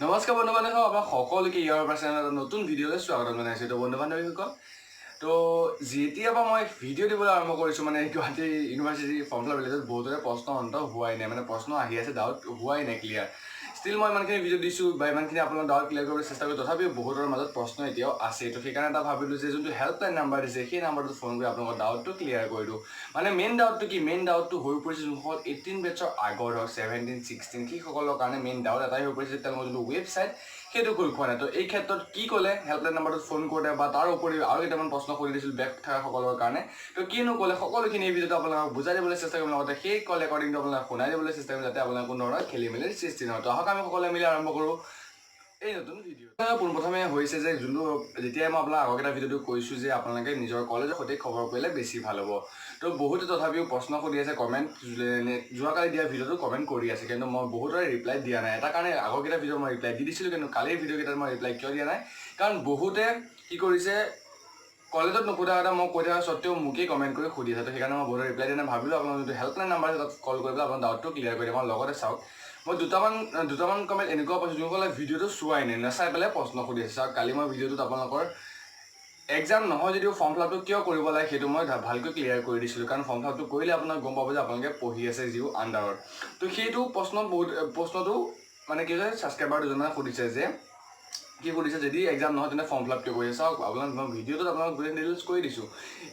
নমস্কাৰ বন্ধু বান্ধৱ আপোনাক সকলোকে YrHelper চেনেলৰ নতুন ভিডিঅ'লৈ স্বাগতম জনাইছোঁ। তো বন্ধু বান্ধৱীসকল তো যেতিয়াৰ পৰা মই ভিডিঅ' দিবলৈ আৰম্ভ কৰিছোঁ মানে Guwahati university form fill up related বহুতৰে প্ৰশ্ন অন্ত হোৱাই নাই, মানে প্ৰশ্ন আহি আছে, ডাউট হোৱাই নাই ক্লিয়াৰ। ষ্টিল মই ইমানখিনি ভিডিঅ' দিছোঁ বা ইমানখিনি আপোনালোকৰ ডাউট ক্লিয়াৰ কৰিবলৈ চেষ্টা কৰিছোঁ, তথাপিও বহুতৰ মাজত প্ৰশ্ন এতিয়াও আছে। তো সেইকাৰণে এটা ভাবিলোঁ যে যোনটো হেল্পলাইন নাম্বাৰ দিছে সেই নাম্বাৰটোত ফোন কৰি আপোনালোকৰ ডাউটটো ক্লিয়াৰ কৰি দিওঁ। মানে মেইন ডাউটটো কি, মেইন ডাউটটো হৈ পৰিছে যোনসকল 18 বেটছৰ আগৰ হওক 17, 16 সেইসকলৰ কাৰণে মেইন ডাউট এটাই হৈ পৰিছে যে তেওঁলোকৰ যোনটো ৱেবছাইট সেইটো খোল খোৱা নাই। তো এই ক্ষেত্ৰত কি ক'লে হেল্পলাইন নাম্বাৰটোত ফোন কৰোঁতে বা তাৰ উপৰিও আৰু কেইটামান প্ৰশ্ন কৰি দিছিলোঁ বেক থকাসকলৰ কাৰণে। তো কিনো ক'লে সকলোখিনি এই ভিডিঅ'টো আপোনালোকক বুজাই দিবলৈ চেষ্টা কৰিম, লগতে সেই কল ৰেকৰ্ডিংটো আপোনালোকক শুনাই দিবলৈ চেষ্টা কৰিম যাতে আপোনালোকৰ কোনো ধৰণৰ খেলি মেলিৰ সৃষ্টি নহয়। তো আহক আমি সকলোৱে মিলি আৰম্ভ কৰোঁ এই নতুন ভিডিঅ'। পোনপ্ৰথমে হৈছে যে যোনটো যেতিয়াই মই আপোনাক আগৰকেইটা ভিডিঅ'টো কৈছোঁ যে আপোনালোকে নিজৰ কলেজৰ সৈতে খবৰ কৰিলে বেছি ভাল হ'ব। তো বহুতে তথাপিও প্ৰশ্ন কৰি আছে, কমেণ্ট যোৱাকালি দিয়া ভিডিঅ'টো কমেণ্ট কৰি আছে, কিন্তু মই বহুতৰে ৰিপ্লাই দিয়া নাই। এটা কাৰণে আগৰকেইটা ভিডিঅ' মই ৰিপ্লাই দি দিছিলোঁ, কিন্তু কালিৰ ভিডিঅ'কেইটাত মই ৰিপ্লাই কিয় দিয়া নাই, কাৰণ বহুতে কি কৰিছে কলেজত নোসোধা এটা মই কৈ থকা স্বত্তেও মোকেই কমেণ্ট কৰি সুধি আছে। তো সেইকাৰণে মই বহুতে ৰিপ্লাই দিয়া নাই, ভাবিলোঁ আপোনালোকৰ যোনটো হেল্পলাইন নাম্বাৰ আছে তাত কল কৰি পেলাই আপোনাৰ ডাউটটো ক্লিয়াৰ কৰি দিম। আৰু লগতে চাওক মই দুটামান কমেণ্ট এনেকুৱা পাইছোঁ যোনসকলে ভিডিঅ'টো চোৱাই নাই, নাচাই পেলাই প্ৰশ্ন সুধি আছে। আৰু কালি মই ভিডিঅ'টোত আপোনালোকৰ এক্সাম নহয় যদিও ফৰ্ম ফিল আপটো কিয় কৰিব লাগে সেইটো মই ভালকৈ ক্লিয়াৰ কৰি দিছিলোঁ, কাৰণ ফৰ্ম ফিল আপটো কৰিলে আপোনাক গম পাব যে আপোনালোকে পঢ়ি আছে জিও আণ্ডাৰত। তো সেইটো প্ৰশ্নটো মানে কি হৈছে ছাবস্ক্ৰাইবাৰ দুজনমানে সুধিছে যে কি কৰিছে যদি এক্সাম নহয় তেনে ফৰ্ম ফিল আপ কিয় কৰিছে। চাওক আপোনাক মই ভিডিঅ'টোত আপোনাক গোটেই ডিটেইলছ কৰি দিছোঁ,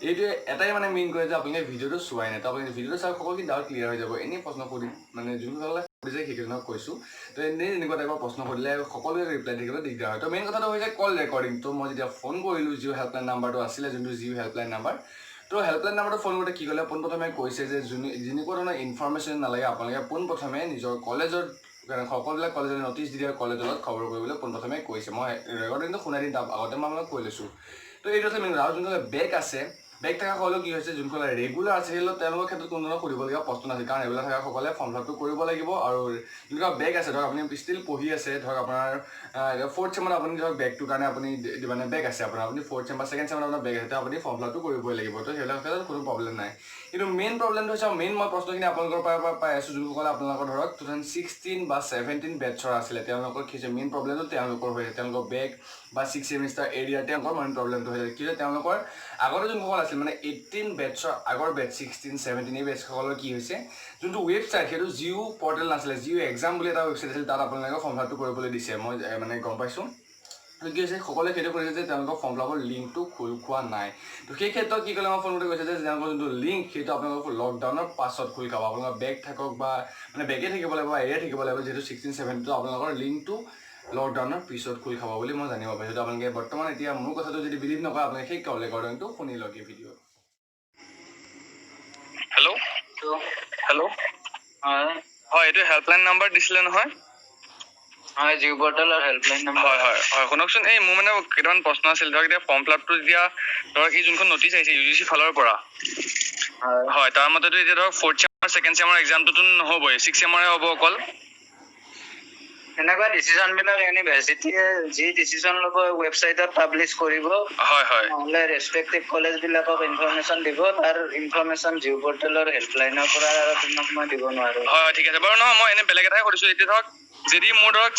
এইটোৱে এটাই মানে মেইন কৰে যে আপোনালোকে ভিডিঅ'টো চোৱাই নাই। তো আপুনি ভিডিঅ'টো চাওক সকলোখিনি ডাউট ক্লিয়াৰ হৈ যাব। এনেই প্ৰশ্ন সুধি মানে যোনসকলে সুধিছে সেইকেইজনক কৈছোঁ। তো এনেই এনেকুৱা টাইপৰ প্ৰশ্ন সুধিলে সকলোৱে ৰিপ্লাই দিবলৈ দিগদাৰ হয়। তো মেইন কথাটো হৈছে কল ৰেকৰ্ডিং। তো মই যেতিয়া ফোন কৰিলোঁ জিও হেল্পলাইন নাম্বাৰটো আছিলে যোনটো জিও হেল্পলাইন নাম্বাৰ, তো হেল্পলাইন নাম্বাৰটো ফোন কৰোঁতে কি ক'লে পোনপ্ৰথমে কৈছে যে যেনেকুৱা ধৰণৰ ইনফৰ্মেশ্যন নালাগে আপোনালোকে পোনপ্ৰথমে নিজৰ কলেজৰ সকলোবিলাক কলেজৰ নটিচ দি দিয়া কলেজৰ লগত খবৰ কৰিবলৈ পোনপ্ৰথমে কৈছে। মই ৰেকৰ্ডিংটো শুনাই দিম, তাৰ আগতে মই আপোনাক কৈ লৈছোঁ। তো এইটো আছে মেইন। আৰু যোনসকলে বেক আছে, বেক থকা সকলেও কি হৈছে যোনসকলে ৰেগুলাৰ আছে সেই তেওঁলোকৰ ক্ষেত্ৰত কোনো ধৰণৰ সুধিবলগীয়া প্ৰশ্ন নাছিল, কাৰণ ৰেগুলাৰ থকা সকলে ফৰ্ম ফিল আপটো কৰিব লাগিব। আৰু যোনবিলাক বেক আছে ধৰক আপুনি ষ্টিল পঢ়ি আছে, ধৰক আপোনাৰ 4th চেমত আপুনি ধৰক বেকটোৰ কাৰণে আপুনি মানে বেক আছে আপুনি 4th চেম বা 2nd চেমত আপোনাৰ বেক আছে, আপুনি ফৰ্ম ফিল আপটো কৰিবই লাগিব। তো সেইবিলাক ক্ষেত্ৰত কোনো প্ৰব্লেম নাই। কিন্তু মেইন প্ৰব্লেমটো হৈছে মেইন মই প্ৰশ্নখিনি আপোনালোকৰ পৰা পাই আছোঁ যোনসকলে আপোনালোকৰ ধৰক 2016 বা 17 বেটছৰ আছিলে, তেওঁলোকৰ কি হৈছে মেইন প্ৰব্লেমটো তেওঁলোকৰ হৈছে তেওঁলোকৰ বেক বা 6 ছেমিষ্টাৰ এৰিয়া তেওঁলোকৰ মেইন প্ৰব্লেমটো হৈছে কি হৈছে তেওঁলোকৰ আগতে যোনসকল আছিল মানে 18 বেটছৰ আগৰ বেটছ 16, 17 এই বেটছসকলৰ কি হৈছে যোনটো ৱেবছাইট সেইটো জিও পৰ্টেল নাছিলে, জিও এক্সাম বুলি এটা ৱেবছাইট আছিল, তাত আপোনালোকে ফৰ্ম ফিল আপটো কৰিবলৈ দিছে। মই মানে গম পাইছোঁ কি হৈছে সকলোৱে সেইটো কৰিছে যে তেওঁলোকৰ ফৰ্ম ফিল আপৰ লিংকটো খোল খোৱা নাই। তো সেই ক্ষেত্ৰত কি ক'লে মই ফোন কৰি কৈছে যে তেওঁলোকৰ যোনটো লিংক সেইটো আপোনালোকৰ লকডাউনৰ পাছত খোল খাব। আপোনালোকৰ বেক থাকক বা মানে বেকে থাকিব লাগিব বা এৰিয়া থাকিব লাগিব, যিহেতু 16, 17 আপোনালোকৰ লিংকটো লকডাউনৰ পিছত খোল খাব বুলি মই জানিব পাৰিছোঁ। আপোনালোকে বৰ্তমান এতিয়া মোৰ কথাটো যদি বিলিভ নকৰে আপোনালোকে সেই কল ৰেকৰ্ডিংটো শুনি লওক এই ভিডিঅ'ত। হেল্ল', হয় এইটো হেল্পলাইন নাম্বাৰ দিছিলে নহয়? হয়, জিও পৰ্টেলৰ হেল্পলাইন নম্বৰ। হয় শুনকচোন, এই মোৰ মানে কেইটামান প্ৰশ্ন আছিল। ধৰক এতিয়া ফৰ্ম ফিল আপটো যেতিয়া ধৰক এই যোনখন নটিচ আহিছে UGC ফালৰ পৰা, হয় তাৰ মতেতো এতিয়া ধৰক 4th চেমৰ 2nd চেমৰ এক্সামটোতো নহ'বই, 6th চেমৰহে হ'ব অকল। এনেকুৱা ডিচিশ্যনবিলাক ইউনিভাৰ্চিটিয়ে যি ডিচিশ্যন ল'ব ৱেবছাইটত পাব্লিছ কৰিব, নহ'লে ৰেচপেক্টিভ কলেজবিলাকক ইনফৰমেশ্যন দিব। তাৰ ইনফৰমেশ্যন জিও পৰ্টেলৰ হেল্পলাইনৰ পৰা তোমাক মই দিব নোৱাৰোঁ। হয় ঠিক আছে বাৰু। নহয় মই এনেই বেলেগ এটাই কৰিছোঁ। এতিয়া ধৰক যদি মোৰ ধৰক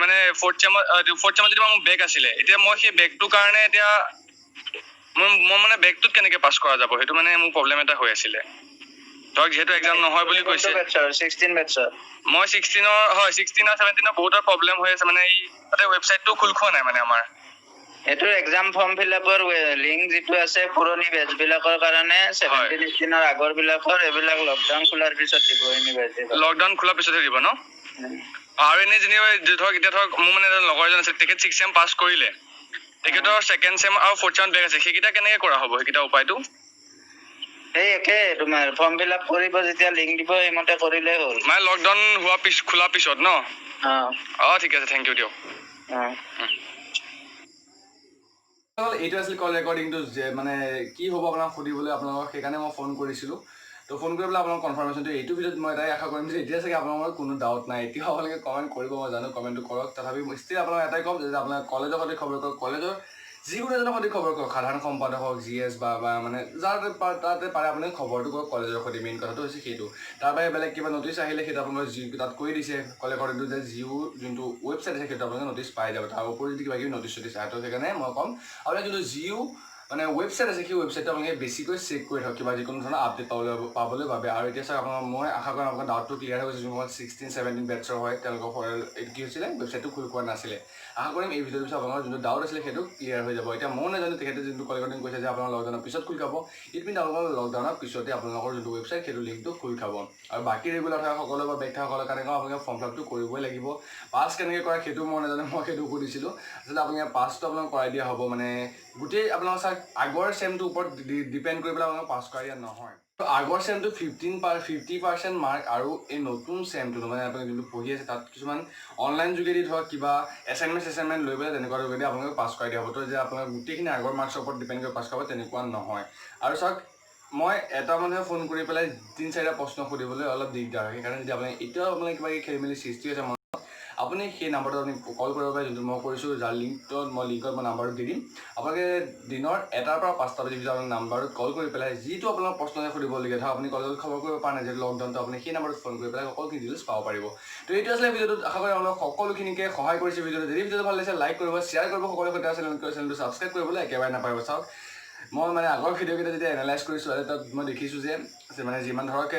মানে 4th চেমত যদি মোৰ বেক আছিলে, এতিয়া মই সেই বেকটোৰ কাৰণে এতিয়া মই মানে বেকটোত কেনেকৈ পাছ কৰা যাব সেইটো মানে মোৰ প্ৰব্লেম এটা হৈ আছিলে। ধৰক যিহেতু এক্সাম নহয় বুলি কৈছে, 16 বেটছৰ মই 16 হয় 16 আৰু 17 বহুতৰ প্ৰব্লেম হৈ আছে, মানে এই তাতে ৱেবছাইটটো খোল খোৱা নাই মানে আমাৰ। এইটো এক্সাম ফৰ্ম ফিল আপৰ লিংক যিটো আছে পুৰণি বেটছবিলাকৰ কাৰণে 17, 18 আগৰবিলাকৰ এইবিলাক লকডাউন খোলাৰ পিছত দিব ইউনিভাৰ্চিটি। লকডাউন খোলাৰ পিছতহে দিব ন? আৰু এনেই যেনিবা ধৰক এতিয়া ধৰক মোৰ মানে এজন লগৰ এজন আছে, তেখেত 6 চেম পাছ কৰিলে, তেখেতৰ 2nd চেম আৰু 4th চেমত বেক আছে, সেইকেইটা কেনেকৈ কৰা হ'ব সেইকেইটা উপায়টো? সেই একে তোমাৰ ফৰ্ম ফিল আপ কৰিব যেতিয়া লিংক দিব সেইমতে কৰিলেই হ'ল, মানে লকডাউন খোলাৰ পিছত ন? ঠিক আছে, থেংক ইউ দিয়ক। এইটো আছিল কল ৰেকৰ্ডিংটো, যে মানে কি হ'ব আপোনাক সুধিবলৈ আপোনালোকক, সেইকাৰণে মই ফোন কৰিছিলোঁ। তো ফোন কৰি পেলাই আপোনালোকৰ কনফাৰ্মেশ্যনটো এইটো ভিডিঅ'ত মই এটাই আশা কৰিম যে এতিয়া চাগে আপোনালোকৰ কোনো ডাউট নাই। এতিয়াও আপোনালোকে কমেণ্ট কৰিব, মই জানো কমেণ্টটো কৰক, তথাপি ষ্টিল আপোনালোক এটাই ক'ম যে আপোনালোকে কলেজৰ সৈতে খবৰ কৰক, কলেজৰ যিকোনো এজনক সঠিক খবৰ কৰক, সাধাৰণ সম্পাদক হওক, GS বা মানে যাৰ তাতে পাৰে আপুনি খবৰটো কৰক কলেজৰ সৈতে। মেইন কথাটো হৈছে সেইটো। তাৰ বাহিৰে বেলেগ কিবা নটিচ আহিলে সেইটো আপোনালোকে তাত কৈ দিছে কলেজৰ যে জিঅ'ৰ যোনটো ৱেবছাইট আছে সেইটো আপোনালোকে নটিচ পাই যাব। তাৰ উপৰি যদি কিবা কিবি নটিচ চটিচ আহে তো সেইকাৰণে মই ক'ম আপোনালোকে যোনটো জিঅ' মানে ৱেবছাইট আছে সেই ৱেবছাইটটো আপোনালোকে বেছিকৈ চেক কৰি থাকক কিবা যিকোনো ধৰণৰ আপডেট পাবলৈ বাবে। আৰু এতিয়া চাওক আপোনাৰ মই আশা কৰোঁ আপোনাৰ ডাউটটো ক্লিয়াৰ হৈ গৈছে। যোনসকল 16-17 বেটছৰ হয় তেওঁলোকৰ এইটো কি হৈছিলে ৱেবছাইটটো খোল খোৱা নাছিলে। আশা কৰিম এই ভিডিঅ'ৰ পিছত আপোনাৰ যোনটো ডাউট আছিলে সেইটো ক্লিয়াৰ হৈ যাব। এতিয়া ময়ো নাজানো তেখেতে যোনটো কলেজত কৈছে যে আপোনাৰ লকডাউনৰ পিছত খোল খাব, ইট মিন আপোনালোকৰ লকডাউনৰ পিছতে আপোনালোকৰ যোনটো ৱেবছাইট সেইটো লিংকটো খোল খাব। আৰু বাকী ৰেগুলাৰ থকা সকলো বা বেক থকা সকলৰ কাৰণে আপোনালোকে ফৰ্ম ফিল আপটো কৰিবই লাগিব। পাছ কেনেকৈ কৰে সেইটো মই নাজানো, মই সেইটো সুধিছিলোঁ। আচলতে আপোনালোকে পাছটো আপোনালোক কৰাই দিয়া হ'ব, মানে গোটেই আপোনালোকৰ চাওক আগৰ চেমটোৰ ওপৰত ডিপেণ্ড কৰি পেলাই আপোনালোক পাছ কৰাই দিয়া নহয়। আগৰ চেমটো 50% মাৰ্ক আৰু এই নতুন চেমটো মানে আপুনি যোনটো পঢ়ি আছে তাত কিছুমান অনলাইন যোগেদি ধৰক কিবা এছাইনমেণ্ট লৈ পেলাই তেনেকুৱা যোগেদি আপোনালোকে পাছ কৰাই দিয়া হ'ব। তো যে আপোনালোকে গোটেইখিনি আগৰ মাৰ্কছৰ ওপৰত ডিপেণ্ড কৰি পাছ কৰাব তেনেকুৱা নহয়। আৰু চাওক মই এটা মানুহে ফোন কৰি পেলাই 3-4টা প্ৰশ্ন সুধিবলৈ অলপ দিগদাৰ হয়। সেইকাৰণে যদি আপুনি এতিয়াও আপোনালোকে কিবা খেলি মেলি সৃষ্টি হৈছে আপুনি সেই নাম্বাৰটো আপুনি কল কৰিব পাৰে, যোনটো মই কৰিছোঁ, যাৰ লিংকত মই নাম্বাৰটো দি দিম। আপোনালোকে দিনৰ 1টাৰ পৰা 5টা বজাৰ ভিতৰত আপোনাৰ নাম্বাৰটোত কল কৰি পেলাই যিটো আপোনাৰ প্ৰশ্ন সুধিবলগীয়া ধৰক আপুনি কলেজত খবৰ কৰিব পৰা নাই যিহেতু লকডাউনটো আপুনি সেই নাম্বাৰটোত ফোন কৰি পেলাই সকলোখিনি ডিটেইলছ পাব পাৰিব। তো এইটো আছিলে ভিডিঅ'টোত। আশা কৰি আপোনালোক সকলোখিনিকে সহায় কৰিছে ভিডিঅ'টো। যদি ভিডিঅ'টো ভাল লাগিছে লাইক কৰিব, শ্বেয়াৰ কৰিব, সকলোৰে সৈতে চেনেলটো ছাবস্ক্ৰাইব কৰিবলৈ একেবাৰে নাপাব। চাওক মই মানে আগৰ ভিডিঅ'কেইটা যেতিয়া এনালাইজ কৰিছোঁ আৰু তাত মই দেখিছোঁ যে মানে যিমান ধৰক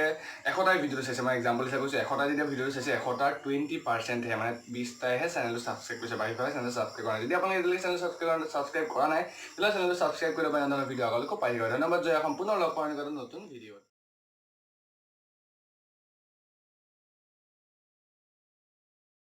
100টাই ভিডিঅ'টো চাইছে, মই এক্সাম্পল হিচাপে কৈছোঁ 100টাই যেতিয়া ভিডিঅ'টো চাইছে 100টাৰ 20%হে মানে 20টাইহে চেনেলটো ছাবস্ক্ৰাইব কৰিছে, বাকী চেনেলটো ছাবস্ক্ৰাইব কৰা নাই। যদি আপোনালোকে এতিয়ালৈকে চেনেল ছাবস্ক্ৰাইব কৰা নাই তেতিয়াহ'লে চেনেলটো ছাবস্ক্ৰাইব কৰি ল'ব, এনেধৰণৰ ভিডিঅ' আগলৈকে পাই থাকিব। ধন্যবাদ। জয় অসম। পুনৰ লগ পাম নতুন ভিডিঅ'ত।